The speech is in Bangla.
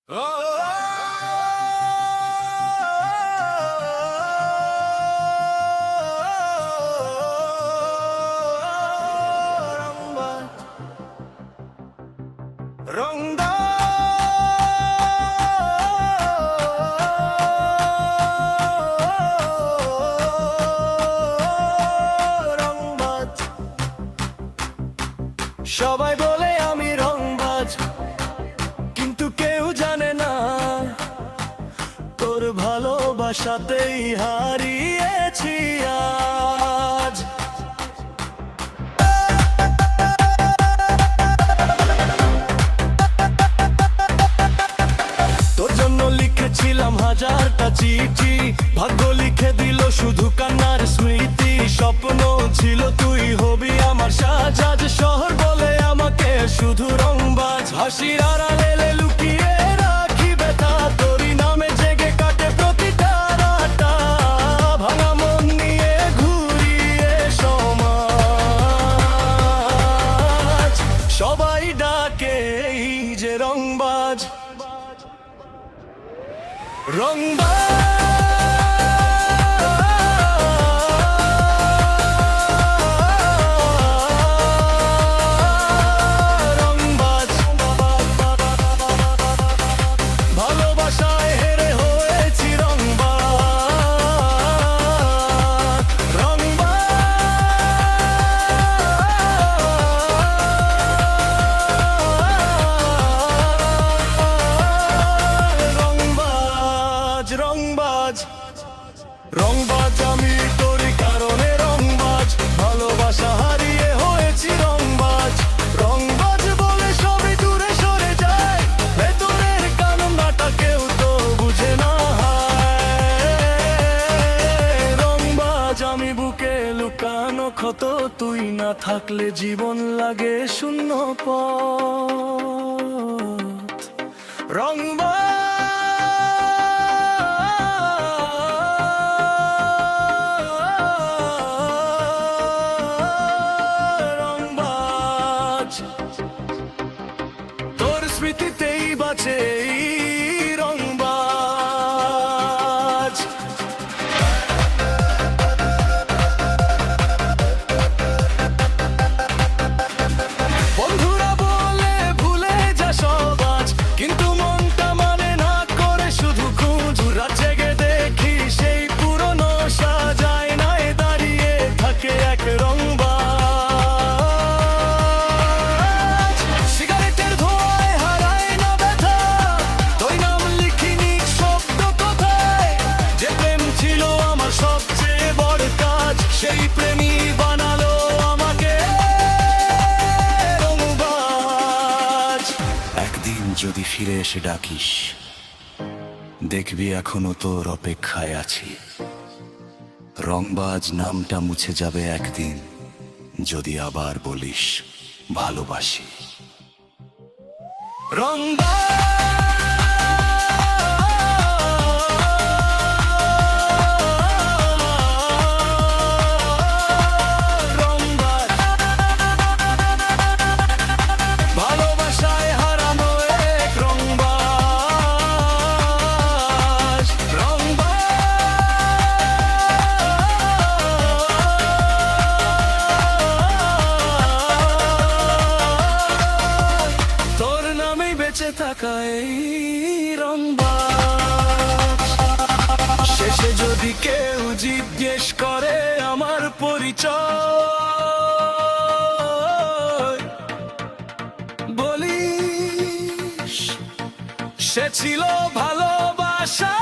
সবাই বলে আমি রংবাজ, কিন্তু কেউ জানে না তোর ভালোবাসাতেই হারিয়েছি আজ। তোর জন্য লিখেছিলাম হাজারটা চিঠি, ভাগ্য লিখে দিল শুধু কান্নার স্মৃতি। স্বপ্ন ছিল তুই হবি আমার সাজ, শহর বলে আমাকে শুধু রংবাজ। হাসির আড়ালে লুকিয়ে রাখি ব্যথা, তোরই নামে জেগে কাটে প্রতিটা রাতটা। ভাঙা মন নিয়ে ঘুরিয়ে সমাজ, সবাই ডাকে এই যে রংবাজ। রংবাজ ভালোবাসায় হেরে হয়েছি রংবাজ। রংবাজ আমি তোরই কারণে রংবাজ, ভালোবাসা হারিয়ে হয়েছি রংবাজ। রংবাজ বলে সবই দূরে সরে যায়, ভেতরের কান্নাটা কেউ তো বুঝে না। রংবাজ আমি বুকে লুকানো ক্ষত, তুই না থাকলে জীবন লাগে শূন্য পথ। রংবাজ তোর স্মৃতিতেই বাঁচে এই রংবাজ। বন্ধুরা বলে ভুলে যা সব আজ, কিন্তু মনটা মানে না করে শুধু খুঁজ। রাত জেগে দেখি সেই পুরনো সাজায় নাই দাঁড়িয়ে থাকে এক রংবাজ। সেই প্রেমী বানালো আমাকে রংবাজ। একদিন যদি ফিরে এসে ডাকিস, দেখবি এখনো তোর অপেক্ষায় আছি। রংবাজ নামটা মুছে যাবে একদিন, যদি আবার বলিস ভালোবাসি। রংবাজ বেঁচে থাকা এই রংবাজ। শেষে যদি কেউ জিজ্ঞেস করে আমার পরিচয়, বলিস সে ছিল ভালোবাসা।